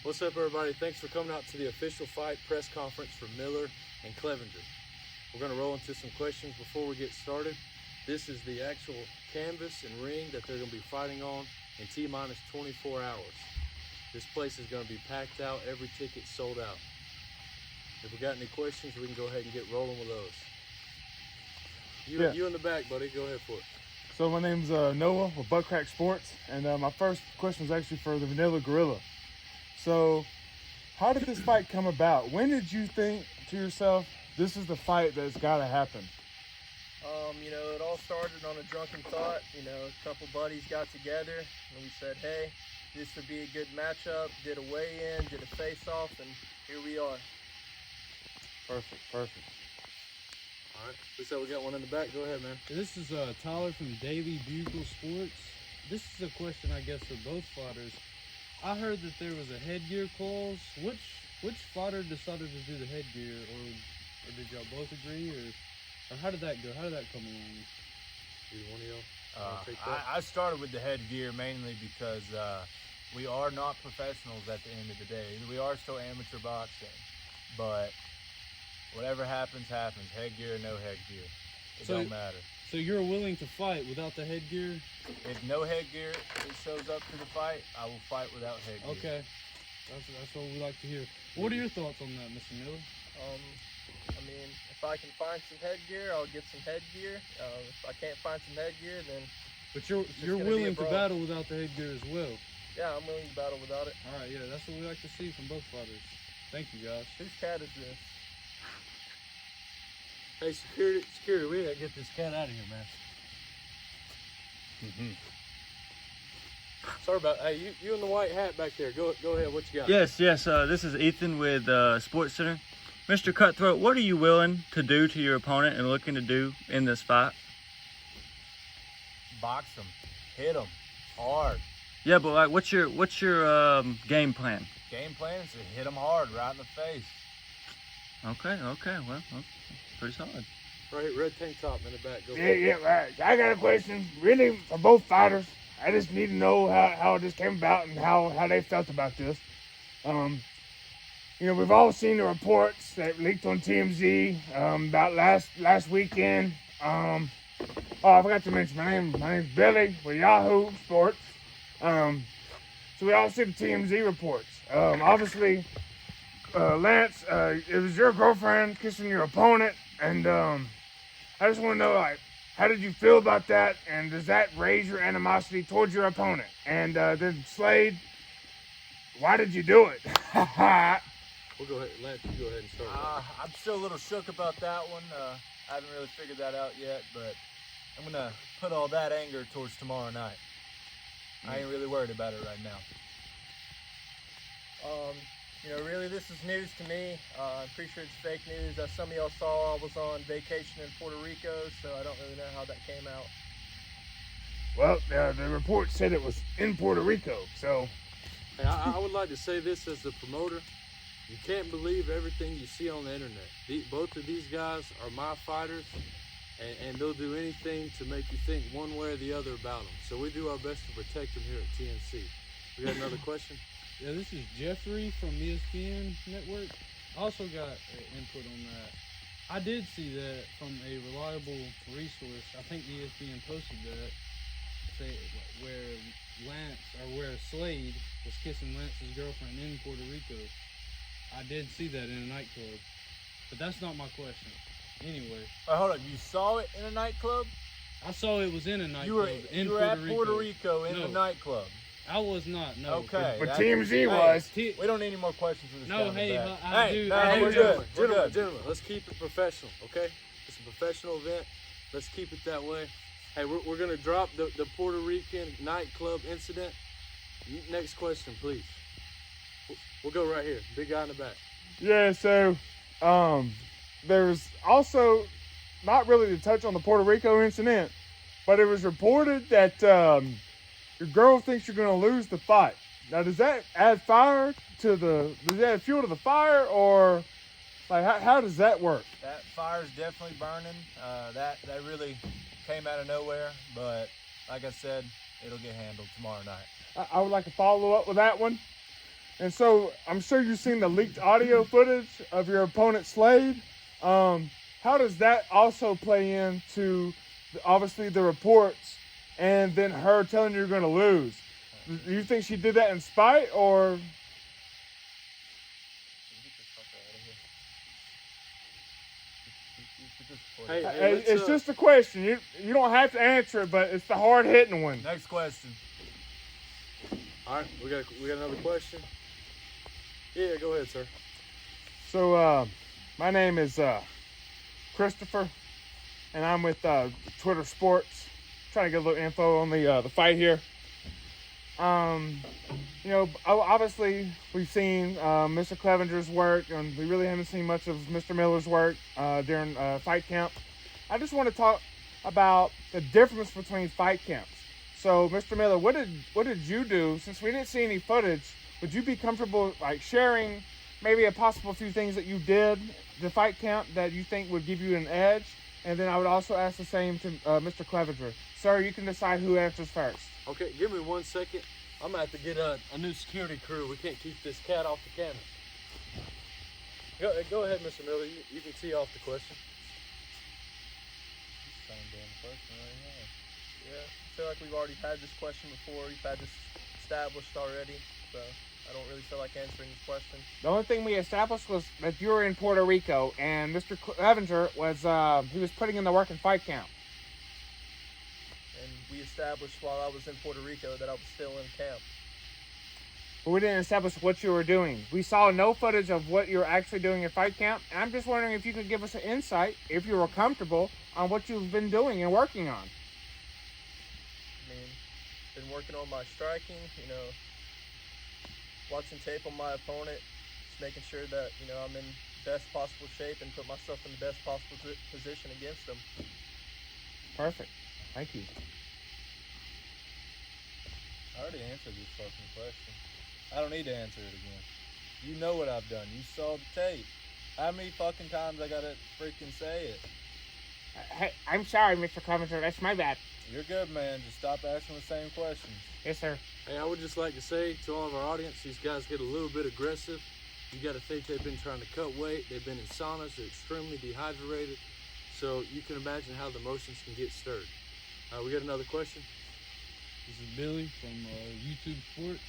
What's up, everybody? Thanks for coming out to the official fight press conference for Miller and Clevenger. We're going to roll into some questions before we get started. This is the actual canvas and ring that they're going to be fighting on in T-minus 24 hours. This place is going to be packed out, every ticket sold out. If we got any questions, we can go ahead and get rolling with those. You in the back, buddy. Go ahead for it. So my name's Noah with Butt Crack Sports, and my first question is actually for the Vanilla Gorilla. So how did this fight come about? When did you think to yourself, this is the fight that's got to happen? It all started on a drunken thought. A couple buddies got together and we said, hey, this would be a good matchup. Did a weigh-in, did a face-off, and here we are. Perfect. All right. Looks like we got one in the back. Go ahead, man. This is Tyler from Daily Bugle Sports. This is a question, I guess, for both fighters. I heard that there was a headgear clause. Which fighter decided to do the headgear, or did y'all both agree, or how did that go? How did that come along? Either one of y'all? I started with the headgear mainly because we are not professionals at the end of the day. We are still amateur boxing, but whatever happens, happens. Headgear or no headgear, it don't matter. So you're willing to fight without the headgear? If no headgear it shows up to the fight, I will fight without headgear. Okay, that's what we like to hear. What are your thoughts on that, Mr. Miller? If I can find some headgear, I'll get some headgear. If I can't find some headgear, then But you're willing to battle without the headgear as well? yeah, I'm willing to battle without it. All right, yeah, that's what we like to see from both fighters. Thank you, guys. Whose cat is this? Hey, security, we gotta get this cat out of here, man. Sorry about. Hey, you in the white hat back there. Go ahead. What you got? Yes. This is Ethan with Sports Center. Mr. Cutthroat, what are you willing to do to your opponent and looking to do in this fight? Box them, hit them hard. Yeah, but like, what's your game plan? Game plan is to hit them hard, right in the face. Okay. Well, pretty solid. Right, red tank top in the back. Go for Yeah, it. right. I got a question, really, for both fighters. I just need to know how this came about and how they felt about this. We've all seen the reports that leaked on TMZ about last weekend. I forgot to mention, my name's Billy with Yahoo Sports. So we all see the TMZ reports. Obviously, Lance, it was your girlfriend kissing your opponent, and I just want to know, how did you feel about that, and does that raise your animosity towards your opponent? And then Slade, why did you do it? We'll go ahead. Lance, you go ahead and start. I'm still a little shook about that one. I haven't really figured that out yet, but I'm gonna put all that anger towards tomorrow night. I ain't really worried about it right now. Really, this is news to me. I'm pretty sure it's fake news. As some of y'all saw, I was on vacation in Puerto Rico, so I don't really know how that came out. Well, the report said it was in Puerto Rico, so... Hey, I would like to say this as the promoter. You can't believe everything you see on the internet. Both of these guys are my fighters, and they'll do anything to make you think one way or the other about them. So we do our best to protect them here at TNC. We got another question? Yeah, this is Jeffrey from ESPN Network. I also got input on that. I did see that from a reliable resource. I think ESPN posted that, where Slade was kissing Lance's girlfriend in Puerto Rico. I did see that in a nightclub, but that's not my question. Anyway. Hold on, you saw it in a nightclub? I saw it was in a nightclub You were at Puerto Rico in the nightclub. I was not, no. Okay. But TMZ was. We don't need any more questions for this guy. No, hey, we're good. Gentlemen, let's keep it professional, okay? It's a professional event. Let's keep it that way. Hey, we're going to drop the Puerto Rican nightclub incident. Next question, please. We'll go right here. Big guy in the back. Yeah, so there's also, not really to touch on the Puerto Rico incident, but it was reported that your girl thinks you're going to lose the fight. Now, does that add fuel to the fire, or how does that work? That fire's definitely burning. That really came out of nowhere, but like I said, it'll get handled tomorrow night. I would like to follow up with that one. And so I'm sure you've seen the leaked audio footage of your opponent Slade. How does that also play into obviously the reports and then her telling you you're going to lose? Do you think she did that in spite or? Hey, It's just a question. You don't have to answer it, but it's the hard hitting one. Next question. all right, we got another question. Yeah, go ahead, sir. So my name is Christopher, and I'm with Twitter Sports. Trying to get a little info on the fight here. You know, obviously we've seen Mr. Clevenger's work, and we really haven't seen much of Mr. Miller's work during fight camp. I just want to talk about the difference between fight camps. So, Mr. Miller, what did you do? Since we didn't see any footage, would you be comfortable like sharing maybe a possible few things that you did the fight camp that you think would give you an edge? And then I would also ask the same to Mr. Clevenger. Sir, you can decide who answers first. Okay, give me 1 second. I'm gonna have to get a new security crew. We can't keep this cat off the camera. Go ahead, Mr. Miller. You can tee off the question. Yeah, I feel like we've already had this question before. We've had this established already, so I don't really feel like answering this question. The only thing we established was that you were in Puerto Rico, and Mr. Clevenger was he was putting in the work in fight camp. And we established while I was in Puerto Rico that I was still in camp. But we didn't establish what you were doing. We saw no footage of what you were actually doing in fight camp. And I'm just wondering if you could give us an insight, if you were comfortable, on what you've been doing and working on. I mean, been working on my striking, you know, watching tape on my opponent, just making sure that, you know, I'm in best possible shape and put myself in the best possible position against them. Perfect. Thank you. I already answered this fucking question. I don't need to answer it again. You know what I've done. You saw the tape. How many fucking times I gotta freaking say it? Hey, I'm sorry, Mr. Clevenger. That's my bad. You're good, man. Just stop asking the same questions. Yes, sir. Hey, I would just like to say to all of our audience, these guys get a little bit aggressive. You got to think they've been trying to cut weight. They've been in saunas. They're extremely dehydrated. So you can imagine how the emotions can get stirred. We got another question. This is Billy from YouTube Sports.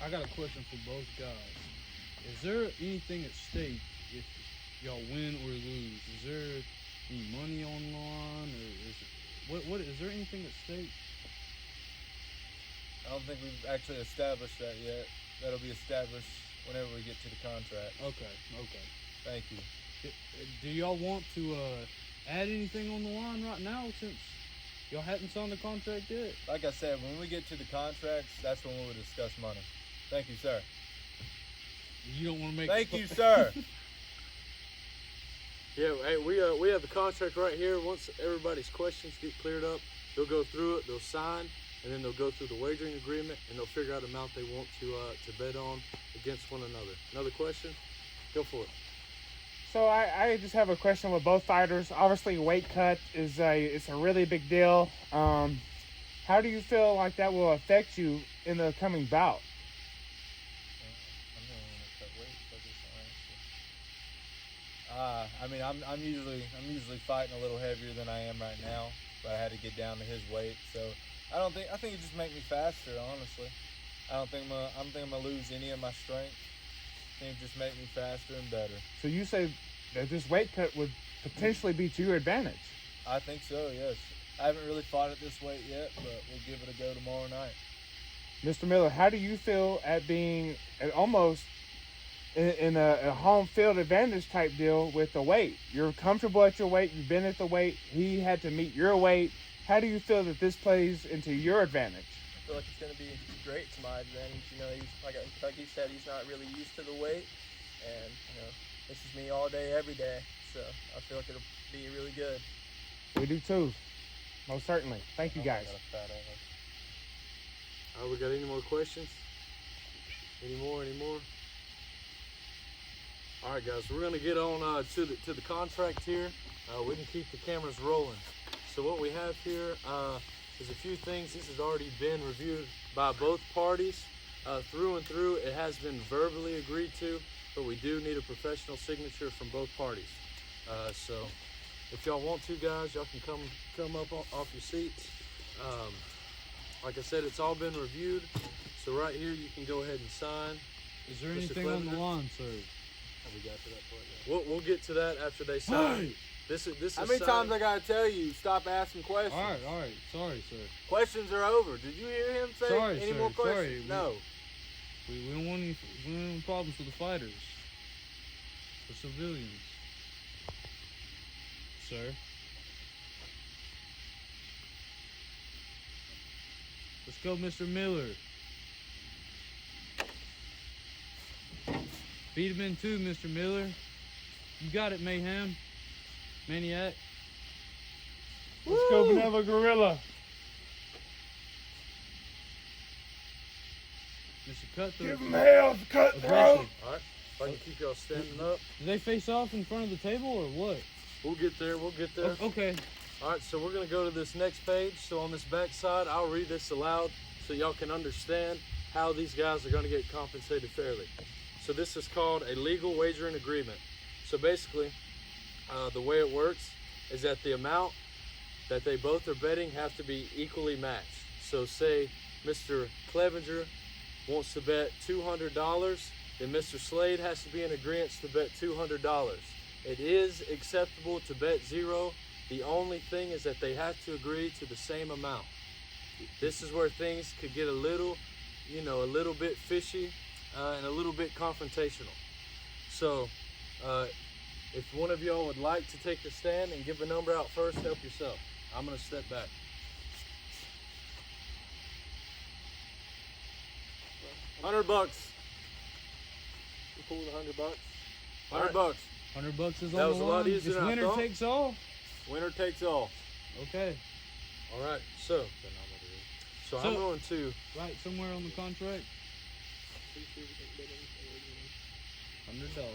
I got a question for both guys. Is there anything at stake if y'all win or lose? Is there any money on the line, or what is there anything at stake? I don't think we've actually established that yet. That'll be established whenever we get to the contract. Okay. Thank you. Do y'all want to add anything on the line right now since y'all hadn't signed the contract yet? Like I said, when we get to the contracts, that's when we will discuss money. Thank you, sir. You don't want to make. Thank you, sir. Yeah, hey, we have the contract right here. Once everybody's questions get cleared up, they'll go through it, they'll sign, and then they'll go through the wagering agreement, and they'll figure out the amount they want to bet on against one another. Another question? Go for it. So I just have a question with both fighters. Obviously, weight cut is a really big deal. How do you feel like that will affect you in the coming bout? I mean, I'm usually fighting a little heavier than I am right now, but I had to get down to his weight. So I think it just make me faster. Honestly, I don't think I'm gonna lose any of my strength. I think it just make me faster and better. So you say that this weight cut would potentially be to your advantage? I think so. Yes. I haven't really fought at this weight yet, but we'll give it a go tomorrow night. Mr. Miller, how do you feel at being almost in a home field advantage type deal with the weight? You're comfortable at your weight. You've been at the weight. He had to meet your weight. How do you feel that this plays into your advantage? I feel like it's going to be great to my advantage. You know, he's like he said, he's not really used to the weight, and you know, this is me all day, every day. So I feel like it'll be really good. We do too, most certainly. Thank you, guys. We got any more questions? Any more? All right, guys, we're gonna get on to the contract here. We can keep the cameras rolling. So what we have here, there's a few things. This has already been reviewed by both parties through and through. It has been verbally agreed to, but we do need a professional signature from both parties. So if y'all want to, guys, y'all can come up off your seats. Like I said, it's all been reviewed. So right here, you can go ahead and sign. Is there Mr. anything on the Clevenger? line, sir? Have we got to that point yet? We'll get to that after they sign. This is How many signing. times I gotta tell you, stop asking questions? All right. Sorry, sir. Questions are over. Did you hear him say Sorry, any sir. more questions? Sorry. No. We don't want any problems with the fighters. For civilians. Sir. Let's go, Mr. Miller. Beat him in two, Mr. Miller. You got it, Mayhem. Maniac. Let's go, Vanilla Gorilla. Mr. Cutthroat. Give him hell, Cutthroat. Aggressive. All right. If I can keep y'all standing up. Do they face off in front of the table or what? We'll get there. We'll get there. Okay. All right, so we're gonna go to this next page. So on this back side, I'll read this aloud so y'all can understand how these guys are gonna get compensated fairly. So this is called a legal wagering agreement. So basically, the way it works is that the amount that they both are betting have to be equally matched. So say Mr. Clevenger wants to bet $200, then Mr. Slade has to be in agreement to bet $200. It is acceptable to bet zero. The only thing is that they have to agree to the same amount. This is where things could get a little bit fishy and a little bit confrontational. So if one of y'all would like to take a stand and give a number out first, help yourself. I'm gonna step back. $100. You cool with $100? $100. $100 is That on was the a lot line. easier It's than I winner thought. takes all. Winner takes all. Okay. All right. So I'm So- going to. Right somewhere on the contract. $100.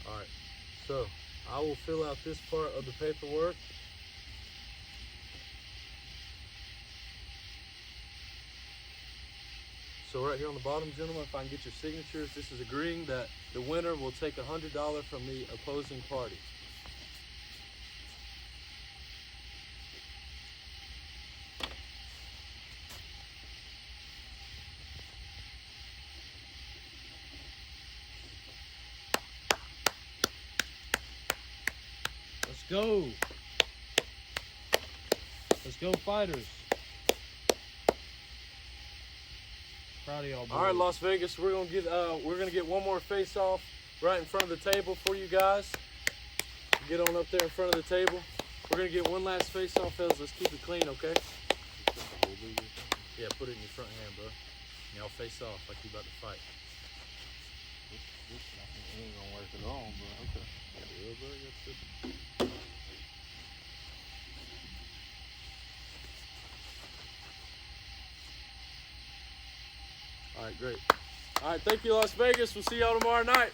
All right. So I will fill out this part of the paperwork. So right here on the bottom, gentlemen, if I can get your signatures, this is agreeing that the winner will take $100 from the opposing party. Let's go. Let's go, fighters. Proud of y'all, boys. All right, Las Vegas, we're gonna get one more face off right in front of the table for you guys. Get on up there in front of the table. We're gonna get one last face off, fellas. Let's keep it clean, okay? Yeah, put it in your front hand, bro. And y'all face off like you about to fight. This ain't gonna work at all, but okay. All right, great. All right, thank you, Las Vegas. We'll see y'all tomorrow night.